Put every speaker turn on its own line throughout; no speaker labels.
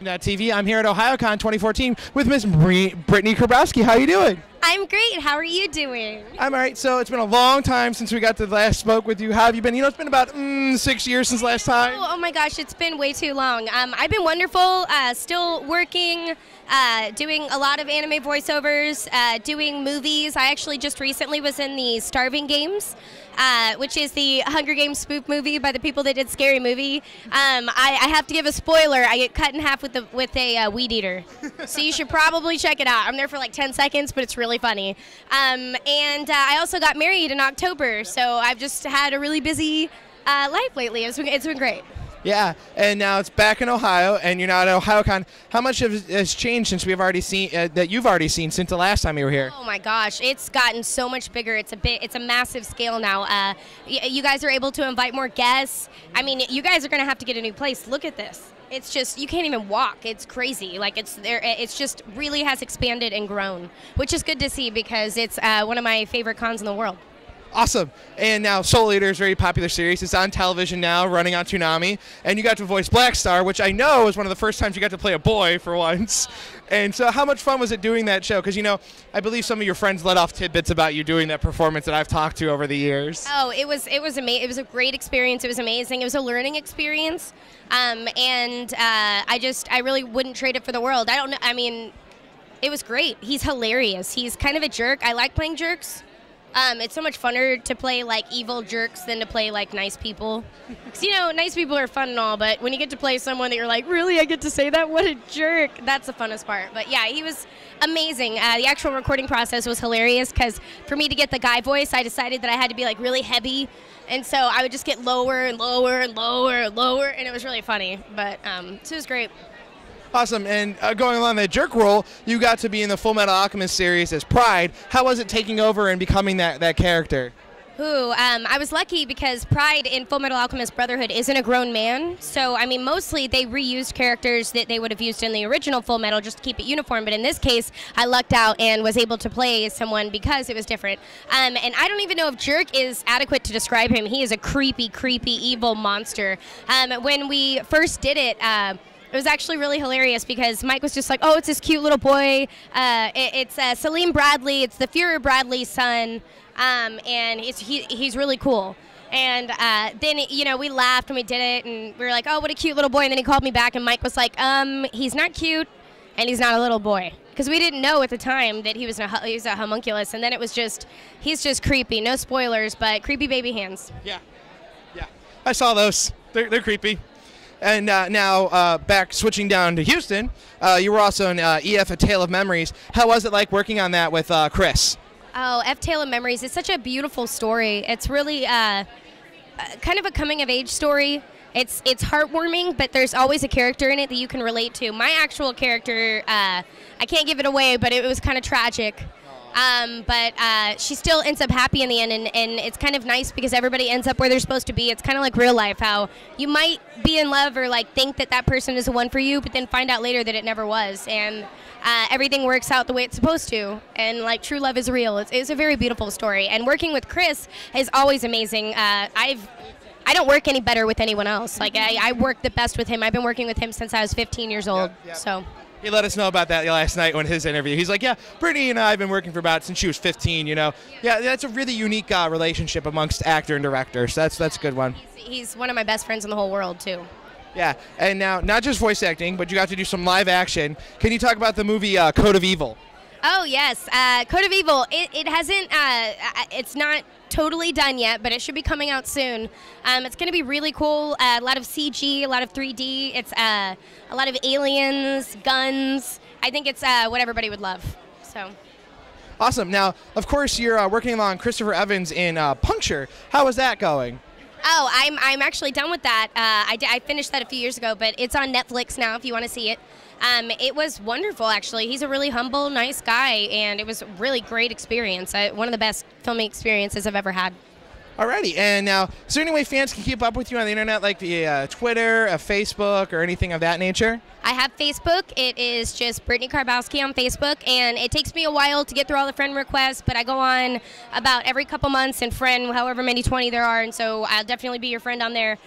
TV. I'm here at Ohayocon 2014 with Miss Brittney Karbowski. How you doing?
I'm great. How are you doing?
I'm all right. So it's been a long time since we got to last spoke with you. How have you been? You know, it's been about 6 years since last time.
Oh my gosh, it's been way too long. I've been wonderful. Still working, doing a lot of anime voiceovers, doing movies. I actually just recently was in the Starving Games, which is the Hunger Games spoof movie by the people that did Scary Movie. I have to give a spoiler. I get cut in half with a weed eater, so you should probably check it out. I'm there for like 10 seconds, but it's really funny. And I also got married in October, so I've just had a really busy life lately. It's been great.
Yeah, and now it's back in Ohio, and you're not at Ohayocon. How much has changed since we've already seen that you've already seen since the last time you were here?
Oh my gosh, it's gotten so much bigger. It's a massive scale now. You guys are able to invite more guests. I mean, you guys are going to have to get a new place. Look at this. It's just, you can't even walk. It's crazy. Like, it's just really has expanded and grown, which is good to see because it's one of my favorite cons in the world.
Awesome. And now Soul Eater is a very popular series. It's on television now, running on Toonami. And you got to voice Black Star, which I know was one of the first times you got to play a boy for once. And so how much fun was it doing that show? Because, you know, I believe some of your friends let off tidbits about you doing that performance that I've talked to over the years.
Oh, it was amazing. It was a great experience. It was amazing. It was a learning experience. I really wouldn't trade it for the world. I don't know. I mean, it was great. He's hilarious. He's kind of a jerk. I like playing jerks. It's so much funner to play like evil jerks than to play like nice people. Because, you know, nice people are fun and all, but when you get to play someone that you're like, really, I get to say that? What a jerk. That's the funnest part. But yeah, he was amazing. The actual recording process was hilarious because for me to get the guy voice, I decided that I had to be like really heavy. And so I would just get lower and lower and lower and lower, and it was really funny. But so it was great.
Awesome. And going along that jerk role, you got to be in the Fullmetal Alchemist series as Pride. How was it taking over and becoming that character?
I was lucky because Pride in Fullmetal Alchemist Brotherhood isn't a grown man. So, I mean, mostly they reused characters that they would have used in the original Fullmetal just to keep it uniform. But in this case, I lucked out and was able to play someone because it was different. And I don't even know if jerk is adequate to describe him. He is a creepy, creepy, evil monster. When we first did it, it was actually really hilarious because Mike was just like, oh, it's this cute little boy. It's Salim Bradley. It's the Fuhrer Bradley's son. And he's really cool. And then, you know, we laughed and we did it. And we were like, oh, what a cute little boy. And then he called me back and Mike was like, he's not cute and he's not a little boy. Because we didn't know at the time that he was a homunculus. And then it was just, he's just creepy. No spoilers, but creepy baby hands.
Yeah. Yeah. I saw those. They're creepy. And now back switching down to Houston, you were also in EF A Tale of Memories. How was it like working on that with Chris?
Oh, F Tale of Memories. It's such a beautiful story. It's really kind of a coming-of-age story. It's heartwarming, but there's always a character in it that you can relate to. My actual character, I can't give it away, but it was kind of tragic. But she still ends up happy in the end, and it's kind of nice because everybody ends up where they're supposed to be. It's kind of like real life, how you might be in love or like think that person is the one for you, but then find out later that it never was, and everything works out the way it's supposed to, and like true love is real. It's a very beautiful story, and working with Chris is always amazing. I don't work any better with anyone else. Like I work the best with him. I've been working with him since I was 15 years old. Yep. So.
He let us know about that last night on his interview. He's like, yeah, Brittney and I have been working for about since she was 15, you know. Yeah, that's a really unique relationship amongst actor and director, so that's a good one.
He's one of my best friends in the whole world, too.
Yeah, and now, not just voice acting, but you got to do some live action. Can you talk about the movie Code of Evil?
Oh, yes. Code of Evil, it hasn't, it's not totally done yet, but it should be coming out soon. It's going to be really cool. A lot of CG, a lot of 3D. It's a lot of aliens, guns. I think it's what everybody would love. So.
Awesome. Now, of course, you're working along Christopher Evans in Puncture. How is that going?
Oh, I'm actually done with that. I finished that a few years ago, but it's on Netflix now if you want to see it. It was wonderful, actually. He's a really humble, nice guy, and it was a really great experience. One of the best filming experiences I've ever had.
Alrighty, and now, is there any way fans can keep up with you on the internet, like via Twitter, Facebook, or anything of that nature?
I have Facebook. It is just Brittney Karbowski on Facebook, and it takes me a while to get through all the friend requests, but I go on about every couple months and friend however many 20 there are, and so I'll definitely be your friend on there.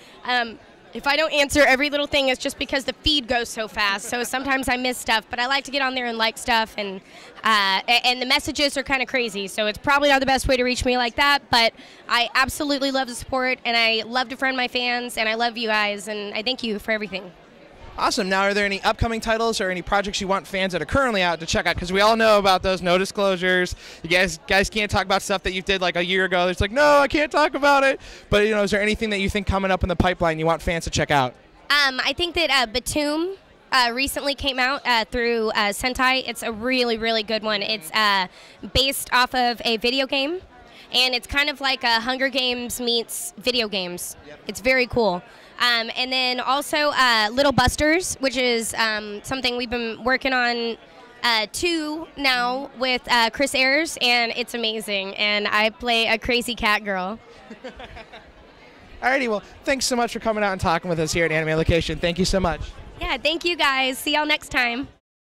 If I don't answer every little thing, it's just because the feed goes so fast. So sometimes I miss stuff, but I like to get on there and like stuff, and the messages are kind of crazy. So it's probably not the best way to reach me like that, but I absolutely love the support, and I love to friend my fans, and I love you guys, and I thank you for everything.
Awesome. Now, are there any upcoming titles or any projects you want fans that are currently out to check out? Because we all know about those no disclosures. You guys can't talk about stuff that you did like a year ago. It's like, no, I can't talk about it. But, is there anything that you think coming up in the pipeline you want fans to check out?
I think that Batum recently came out through Sentai. It's a really, really good one. It's based off of a video game, and it's kind of like a Hunger Games meets video games. Yep. It's very cool. And then also Little Busters, which is something we've been working on too now with Chris Ayers, and it's amazing. And I play a crazy cat girl.
Alrighty, well, thanks so much for coming out and talking with us here at Anime Location. Thank you so much.
Yeah, thank you guys. See y'all next time.